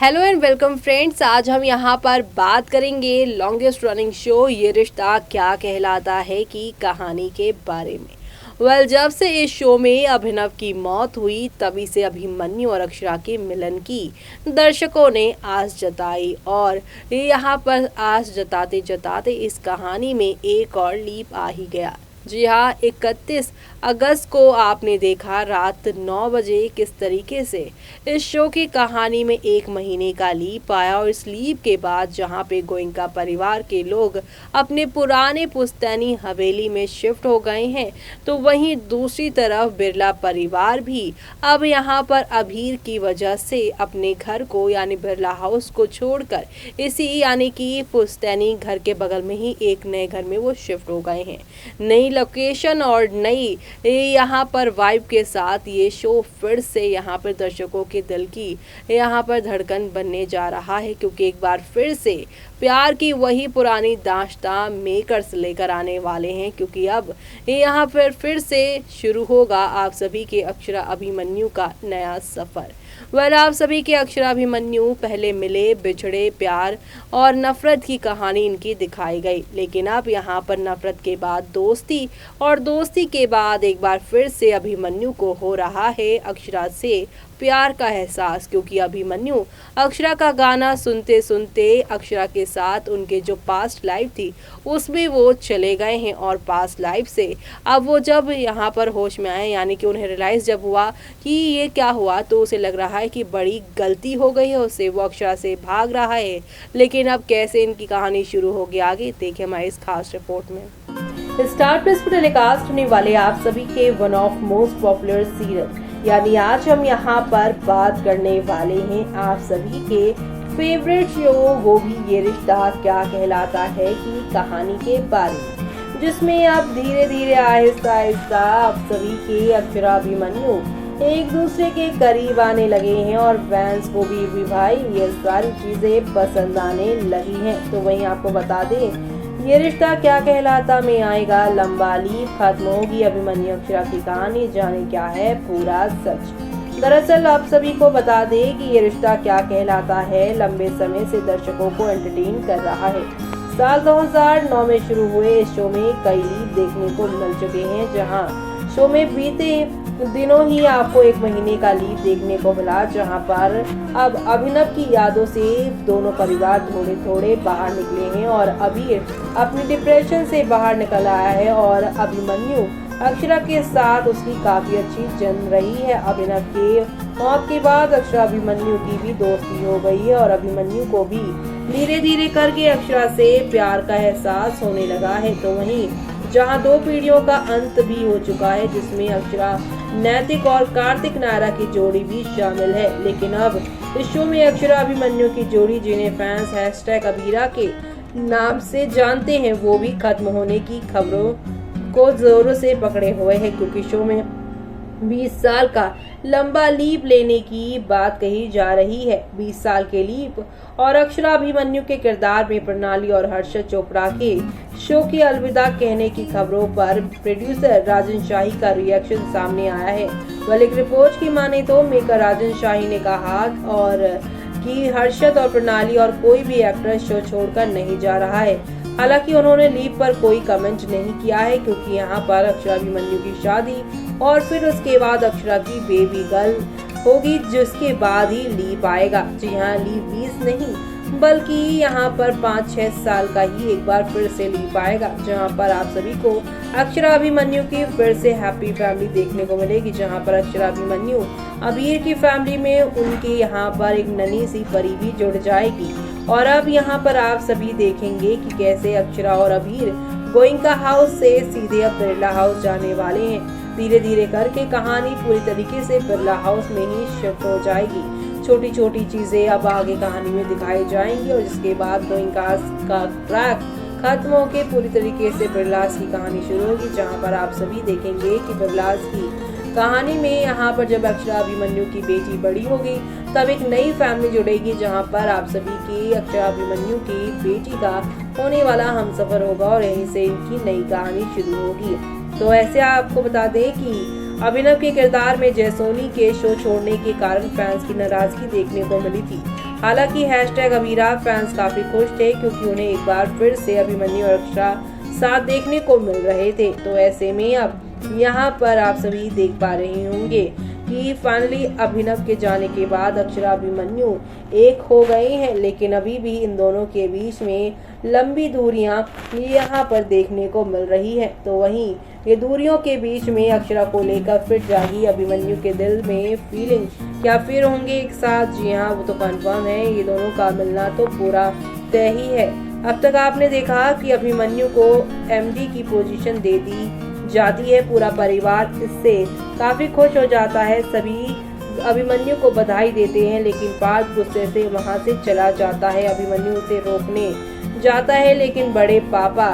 Hello and welcome friends. आज हम यहाँ पर बात करेंगे लॉन्गेस्ट रनिंग शो ये रिश्ता क्या कहलाता है की कहानी के बारे में। जब से इस शो में अभिनव की मौत हुई तभी से अभिमन्यु और अक्षरा के मिलन की दर्शकों ने आस जताई और यहाँ पर आस जताते जताते इस कहानी में एक और लीप आ ही गया। जी हाँ, 31 अगस्त को आपने देखा रात 9 बजे किस तरीके से इस शो की कहानी में एक महीने का लीप आया और इस लीप के बाद जहां पे गोयनका परिवार के लोग अपने पुराने पुश्तैनी हवेली में शिफ्ट हो गए हैं, तो वहीं दूसरी तरफ बिरला परिवार भी अब यहां पर अभीर की वजह से अपने घर को यानी बिरला हाउस को छोड़कर इसी यानी कि पुश्तैनी घर के बगल में ही एक नए घर में वो शिफ्ट हो गए हैं। नई लोकेशन और नई यहाँ पर वाइब के साथ ये शो फिर से यहाँ पर दर्शकों के दिल की यहाँ पर धड़कन बनने जा रहा है, क्योंकि एक बार फिर से प्यार की वही पुरानी दास्तां मेकर्स लेकर आने वाले हैं। क्योंकि अब यहाँ पर फिर से शुरू होगा आप सभी के अक्षरा अभिमन्यु का नया सफर। आप सभी के अक्षरा अभिमन्यु पहले मिले, बिछड़े, प्यार और नफरत की कहानी इनकी दिखाई गई, लेकिन अब यहाँ पर नफरत के बाद दोस्ती और दोस्ती के बाद एक बार फिर से अभिमन्यु को हो रहा है अक्षरा से प्यार का एहसास। क्योंकि अभिमन्यु अक्षरा का गाना सुनते सुनते अक्षरा के साथ उनके जो पास्ट लाइफ थी उसमें वो चले गए हैं और पास्ट लाइफ से अब वो जब यहाँ पर होश में आए यानी कि उन्हें रियलाइज जब हुआ कि ये क्या हुआ, तो उसे लग रहा है कि बड़ी गलती हो गई है उससे, वो अक्षरा से भाग रहा है। लेकिन अब कैसे इनकी कहानी शुरू होगी आगे देखिए हमारी इस खास रिपोर्ट में। स्टार प्लस पर टेलीकास्ट होने वाले आप सभी के one of most popular serial यानी आज हम यहाँ पर बात करने वाले हैं आप सभी के फेवरेट शो वो भी ये रिश्ता क्या कहलाता है की कहानी के बारे में, जिसमें अब धीरे धीरे आहिस्ता आहिस्ता आप सभी के अक्षरा अभिमन्यु एक दूसरे के करीब आने लगे हैं और फैंस को भी भाई ये सारी चीजें पसंद आने लगी हैं। तो वहीं आपको बता दें ये रिश्ता क्या कहलाता में आएगा लंबा लीप, खत्म होगी अभिमन्यु अक्षरा की कहानी, जाने क्या है पूरा सच। दरअसल आप सभी को बता दें कि ये रिश्ता क्या कहलाता है लंबे समय से दर्शकों को एंटरटेन कर रहा है। साल 2009 में शुरू हुए इस शो में कई लीप देखने को मिल चुके हैं, जहां शो में बीते दिनों ही आपको एक महीने का लीव देखने को मिला, जहां पर अब अभिनव की यादों से दोनों परिवार थोड़े थोड़े बाहर निकले हैं और अभी अपनी डिप्रेशन से बाहर निकल आया है और अभिमन्यु अक्षरा के साथ उसकी काफी अच्छी जम रही है। अभिनव के मौत के बाद अक्षरा अभिमन्यु की भी दोस्ती हो गई है और अभिमन्यु को भी धीरे धीरे करके अक्षरा से प्यार का एहसास होने लगा है। तो वहीं जहां दो पीढ़ियों का अंत भी हो चुका है, जिसमें अक्षरा नैतिक और कार्तिक नायरा की जोड़ी भी शामिल है, लेकिन अब इस शो में अक्षरा अभिमन्यु की जोड़ी जिन्हें फैंस हैशटैग अबीरा के नाम से जानते हैं वो भी खत्म होने की खबरों को जोरों से पकड़े हुए हैं। क्योंकि शो में 20 साल का लंबा लीप लेने की बात कही जा रही है। 20 साल के लीप और अक्षरा अभिमन्यु के किरदार में प्रणाली और हर्षद चोपड़ा के शो की अलविदा कहने की खबरों पर प्रोड्यूसर राजन शाही का रिएक्शन सामने आया है। एक रिपोर्ट की माने तो मेकर राजन शाही ने कहा और कि हर्षद और प्रणाली और कोई भी एक्टर शो छोड़कर नहीं जा रहा है। हालांकि उन्होंने लीप पर कोई कमेंट नहीं किया है, क्योंकि यहाँ पर अक्षरा अभिमन्यु की शादी और फिर उसके बाद अक्षरा की बेबी गर्ल होगी, जिसके बाद ही लीप आएगा। जी हाँ, लीप 20 नहीं बल्कि यहाँ पर 5-6 साल का ही एक बार फिर से लीप आएगा, जहाँ पर आप सभी को अक्षरा अभिमन्यु की फिर से हैप्पी फैमिली देखने को मिलेगी, जहाँ पर अक्षरा अभिमन्यु अबीर की फैमिली में उनके यहाँ पर एक नन्ही सी परी भी जुड़ जाएगी। और अब यहाँ पर आप सभी देखेंगे कि कैसे अक्षरा और अबीर गोयनका हाउस से सीधे अब बिरला हाउस जाने वाले हैं। धीरे धीरे करके कहानी पूरी तरीके से बिरला हाउस में ही शिफ्ट हो जाएगी। छोटी छोटी चीजें अब आगे कहानी में दिखाई जाएंगी और जिसके बाद गोयनका का ट्रैक खत्म होकर पूरी तरीके से बिरलास की कहानी शुरू होगी, जहाँ पर आप सभी देखेंगे कि बिरलास की कहानी में यहाँ पर जब अक्षरा अभिमन्यु की बेटी बड़ी होगी तब एक नई फैमिली जुड़ेगी, जहाँ पर आप सभी की अक्षरा अभिमन्यु की बेटी का होने वाला हमसफर होगा और यहीं से इनकी नई कहानी शुरू होगी। तो ऐसे आपको बता दें कि अभिनव के किरदार में जयसोनी के शो छोड़ने के कारण फैंस की नाराजगी देखने को मिली थी। हालांकि हैशटैग अभिराम फैंस काफी खुश थे क्योंकि उन्हें एक बार फिर से अभिमन्यु और अक्षरा साथ देखने को मिल रहे थे। तो ऐसे में अब यहाँ पर आप सभी देख पा रहे होंगे कि फाइनली अभिनव के जाने के बाद अक्षरा अभिमन्यु एक हो गए हैं, लेकिन अभी भी इन दोनों के बीच में लंबी दूरियां यहाँ पर देखने को मिल रही है। तो वहीं ये दूरियों के बीच में अक्षरा को लेकर फिर जागी अभिमन्यु के दिल में फीलिंग, क्या फिर होंगे एक साथ? जी हाँ, वो तो कंफर्म है, ये दोनों का मिलना तो पूरा तय ही है। अब तक आपने देखा कि अभिमन्यु को एमडी की पोजीशन दे दी जाती है, पूरा परिवार इससे काफी खुश हो जाता है, सभी अभिमन्यु को बधाई देते हैं, लेकिन पार्थ गुस्से से वहां से चला जाता है। अभिमन्यु उसे रोकने जाता है लेकिन बड़े पापा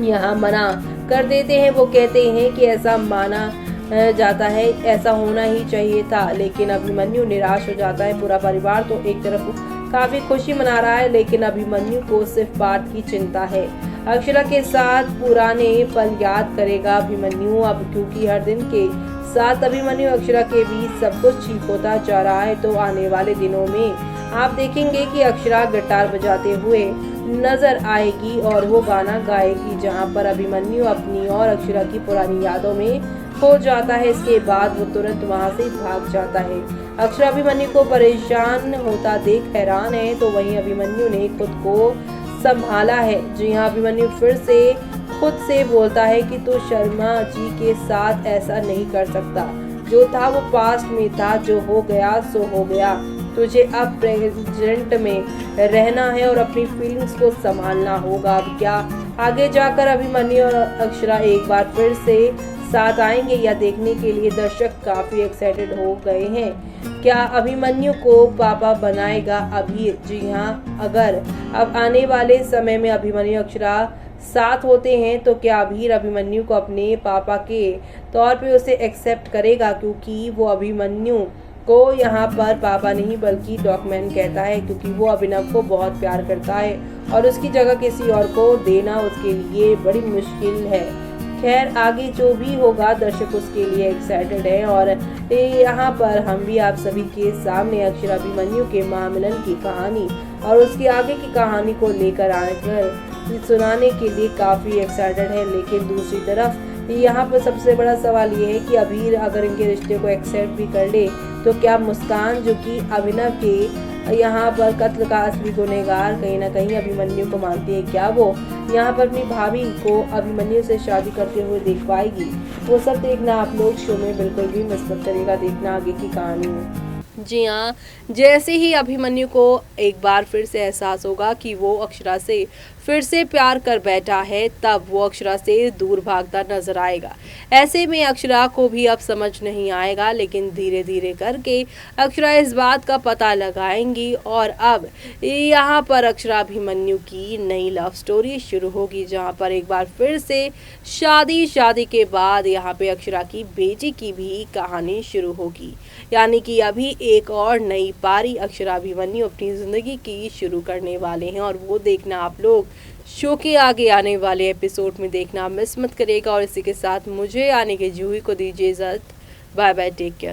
यहाँ मना कर देते हैं। वो कहते हैं कि ऐसा माना जाता है, ऐसा होना ही चाहिए था, लेकिन अभिमन्यु निराश हो जाता है। पूरा परिवार तो एक तरफ काफी खुशी मना रहा है, लेकिन अभिमन्यु को सिर्फ पार्थ की चिंता है। अक्षरा के साथ पुराने पल याद करेगा अभिमन्यु अब, क्योंकि हर दिन के साथ अभिमन्यु अक्षरा के बीच सब कुछ ठीक होता जा रहा है। तो आने वाले दिनों में आप देखेंगे कि अक्षरा गिटार बजाते हुए नजर आएगी और वो गाना गाएगी जहां पर अभिमन्यु अपनी और अक्षरा की पुरानी यादों में खो जाता है। इसके बाद वो तुरंत वहां से भाग जाता है। अक्षरा अभिमन्यु को परेशान होता देख हैरान है, तो वहीं अभिमन्यु ने खुद को संभाला है। जी हाँ, अभिमन्यु फिर से खुद से बोलता है कि तू शर्मा जी के साथ ऐसा नहीं कर सकता, जो था वो पास्ट में था, जो हो गया सो हो गया, तुझे अब प्रेजेंट में रहना है और अपनी फीलिंग्स को संभालना होगा। अब क्या आगे जाकर अभिमन्यु और अक्षरा एक बार फिर से साथ आएंगे या देखने के लिए दर्शक काफी एक्साइटेड हो गए हैं। क्या अभिमन्यु को पापा बनाएगा अभी? जी हाँ, अगर अब आने वाले समय में अभिमन्यु अक्षरा साथ होते हैं तो क्या अभीर अभिमन्यु को अपने पापा के तौर पे उसे एक्सेप्ट करेगा, क्योंकि वो अभिमन्यु को यहाँ पर पापा नहीं बल्कि डॉगमैन कहता है, क्योंकि वो अभिनव को बहुत प्यार करता है और उसकी जगह किसी और को देना उसके लिए बड़ी मुश्किल है। खैर, आगे जो भी होगा दर्शक उसके लिए एक्साइटेड है और यहाँ पर हम भी आप सभी के सामने अक्षरा अभिमन्यु के महामिलन की कहानी और उसकी आगे की कहानी को लेकर आकर सुनाने के लिए काफ़ी एक्साइटेड है। लेकिन दूसरी तरफ यहाँ पर सबसे बड़ा सवाल ये है कि अभीर अगर इनके रिश्ते को एक्सेप्ट भी कर ले तो क्या मुस्कान, जो कि अभिनव के यहाँ पर कत्ल का असली गुनहगार कहीं ना कहीं अभिमन्यु को मानती है, क्या वो यहाँ पर अपनी भाभी को अभिमन्यु से शादी करते हुए देख पाएगी? वो सब देखना आप लोग शो में बिल्कुल भी मिस मत करिएगा, देखना आगे की कहानी में। जी हाँ, जैसे ही अभिमन्यु को एक बार फिर से एहसास होगा कि वो अक्षरा से फिर से प्यार कर बैठा है, तब वो अक्षरा से दूर भागता नजर आएगा। ऐसे में अक्षरा को भी अब समझ नहीं आएगा, लेकिन धीरे धीरे करके अक्षरा इस बात का पता लगाएंगी और अब यहाँ पर अक्षरा अभिमन्यु की नई लव स्टोरी शुरू होगी, जहाँ पर एक बार फिर से शादी के बाद यहाँ पे अक्षरा की बेटी की भी कहानी शुरू होगी। यानी कि अभी एक और नई पारी अक्षरा अभिमन्यु अपनी ज़िंदगी की शुरू करने वाले हैं और वो देखना आप लोग शो के आगे आने वाले एपिसोड में देखना मिस मत करिएगा। और इसी के साथ मुझे यानी कि जूही को दीजिए इजाज़त। Bye bye, take care.